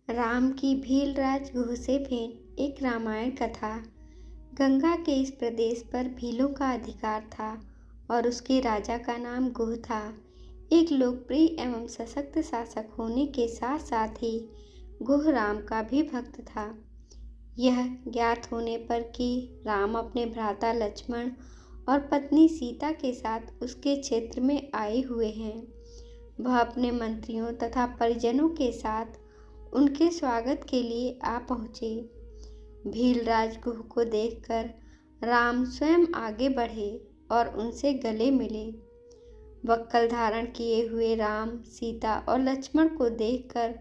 राम की भीलराज गुह से भेंट। एक रामायण कथा। गंगा के इस प्रदेश पर भीलों का अधिकार था और उसके राजा का नाम गुह था। एक लोकप्रिय एवं सशक्त शासक होने के साथ साथ ही गुह राम का भी भक्त था। यह ज्ञात होने पर कि राम अपने भ्राता लक्ष्मण और पत्नी सीता के साथ उसके क्षेत्र में आए हुए हैं, वह अपने मंत्रियों तथा परिजनों के साथ उनके स्वागत के लिए आ पहुँचे। भीलराज गुह को देखकर राम स्वयं आगे बढ़े और उनसे गले मिले। वक्कल धारण किए हुए राम सीता और लक्ष्मण को देखकर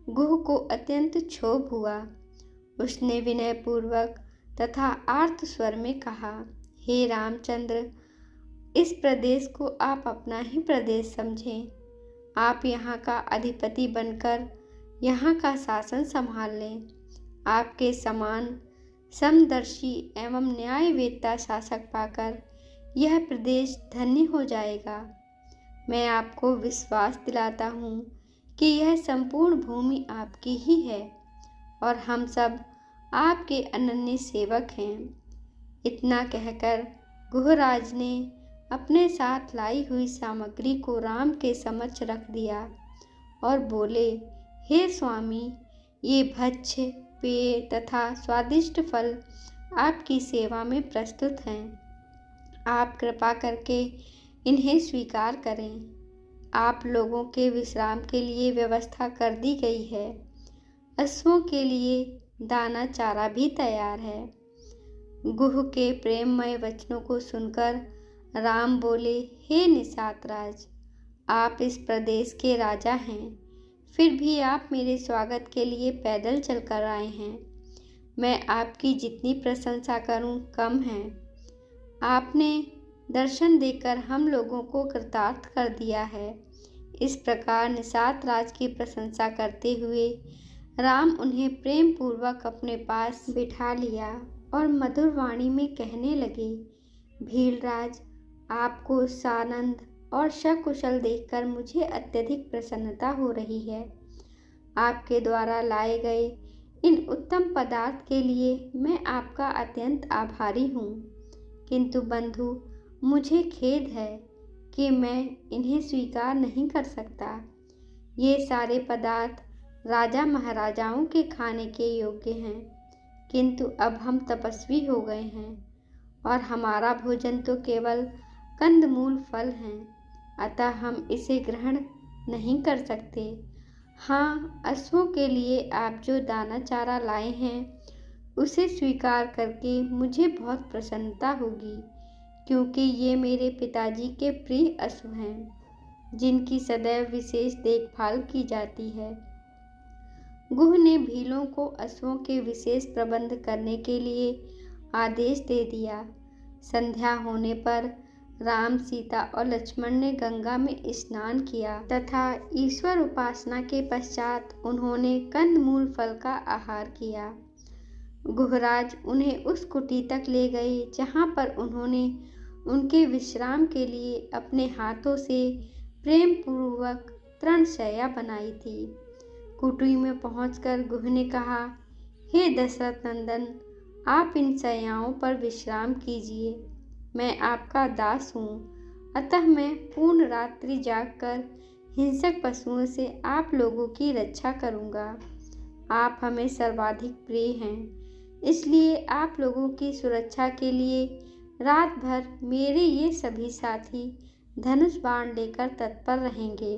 गुह को अत्यंत क्षोभ हुआ। उसने विनयपूर्वक तथा आर्त स्वर में कहा, हे रामचंद्र, इस प्रदेश को आप अपना ही प्रदेश समझें। आप यहाँ का अधिपति बनकर यहाँ का शासन संभाल लें। आपके समान समदर्शी एवं न्यायवेत्ता शासक पाकर यह प्रदेश धन्य हो जाएगा। मैं आपको विश्वास दिलाता हूँ कि यह संपूर्ण भूमि आपकी ही है और हम सब आपके अनन्य सेवक हैं। इतना कहकर गुहराज ने अपने साथ लाई हुई सामग्री को राम के समक्ष रख दिया और बोले, हे स्वामी, ये भक्ष्य पेय तथा स्वादिष्ट फल आपकी सेवा में प्रस्तुत हैं। आप कृपा करके इन्हें स्वीकार करें। आप लोगों के विश्राम के लिए व्यवस्था कर दी गई है। अश्वों के लिए दाना चारा भी तैयार है। गुह के प्रेममय वचनों को सुनकर राम बोले, हे निषाद राज, आप इस प्रदेश के राजा हैं, फिर भी आप मेरे स्वागत के लिए पैदल चलकर आए हैं। मैं आपकी जितनी प्रशंसा करूं कम है। आपने दर्शन देकर हम लोगों को कृतार्थ कर दिया है। इस प्रकार निषाद राज की प्रशंसा करते हुए राम उन्हें प्रेम पूर्वक अपने पास बिठा लिया और मधुर वाणी में कहने लगे, भीलराज, आपको सानंद और सकुशल देखकर मुझे अत्यधिक प्रसन्नता हो रही है। आपके द्वारा लाए गए इन उत्तम पदार्थ के लिए मैं आपका अत्यंत आभारी हूँ, किंतु बंधु, मुझे खेद है कि मैं इन्हें स्वीकार नहीं कर सकता। ये सारे पदार्थ राजा महाराजाओं के खाने के योग्य हैं, किंतु अब हम तपस्वी हो गए हैं और हमारा भोजन तो केवल कंदमूल फल हैं, अतः हम इसे ग्रहण नहीं कर सकते। हाँ, अश्वों के लिए आप जो दाना चारा लाए हैं उसे स्वीकार करके मुझे बहुत प्रसन्नता होगी, क्योंकि ये मेरे पिताजी के प्रिय अश्व हैं जिनकी सदैव विशेष देखभाल की जाती है। गुह ने भीलों को अश्वों के विशेष प्रबंध करने के लिए आदेश दे दिया। संध्या होने पर राम, सीता और लक्ष्मण ने गंगा में स्नान किया तथा ईश्वर उपासना के पश्चात उन्होंने कंदमूल फल का आहार किया। गुहराज उन्हें उस कुटी तक ले गए जहाँ पर उन्होंने उनके विश्राम के लिए अपने हाथों से प्रेम पूर्वक तृणशैया बनाई थी। कुटी में पहुंचकर गुह ने कहा, हे दशरथ नंदन, आप इन शैयाओं पर विश्राम कीजिए। मैं आपका दास हूँ, अतः मैं पूर्ण रात्रि जागकर हिंसक पशुओं से आप लोगों की रक्षा करूँगा। आप हमें सर्वाधिक प्रिय हैं, इसलिए आप लोगों की सुरक्षा के लिए रात भर मेरे ये सभी साथी धनुष बाण लेकर तत्पर रहेंगे।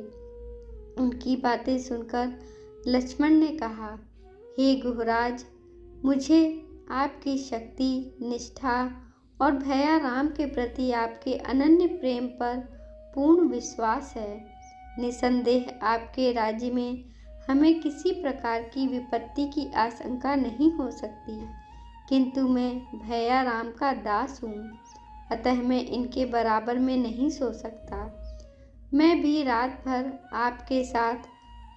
उनकी बातें सुनकर लक्ष्मण ने कहा, हे गुहराज, मुझे आपकी शक्ति, निष्ठा और भैया राम के प्रति आपके अनन्य प्रेम पर पूर्ण विश्वास है। निसंदेह आपके राज्य में हमें किसी प्रकार की विपत्ति की आशंका नहीं हो सकती, किंतु मैं भैया राम का दास हूँ, अतः मैं इनके बराबर में नहीं सो सकता। मैं भी रात भर आपके साथ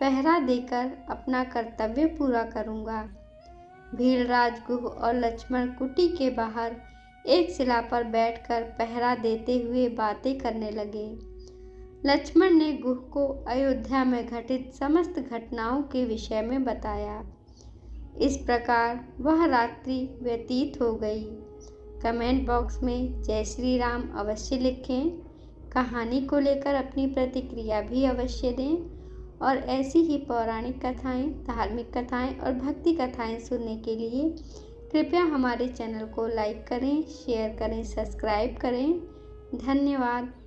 पहरा देकर अपना कर्तव्य पूरा करूँगा। भीलराज गुह और लक्ष्मण कुटी के बाहर एक शिला पर बैठकर पहरा देते हुए बातें करने लगे। लक्ष्मण ने गुह को अयोध्या में घटित समस्त घटनाओं के विषय में बताया। इस प्रकार वह रात्रि व्यतीत हो गई। कमेंट बॉक्स में जय श्री राम अवश्य लिखें। कहानी को लेकर अपनी प्रतिक्रिया भी अवश्य दें और ऐसी ही पौराणिक कथाएं, धार्मिक कथाएं और भक्ति कथाएं सुनने के लिए कृपया हमारे चैनल को लाइक करें, शेयर करें, सब्सक्राइब करें। धन्यवाद।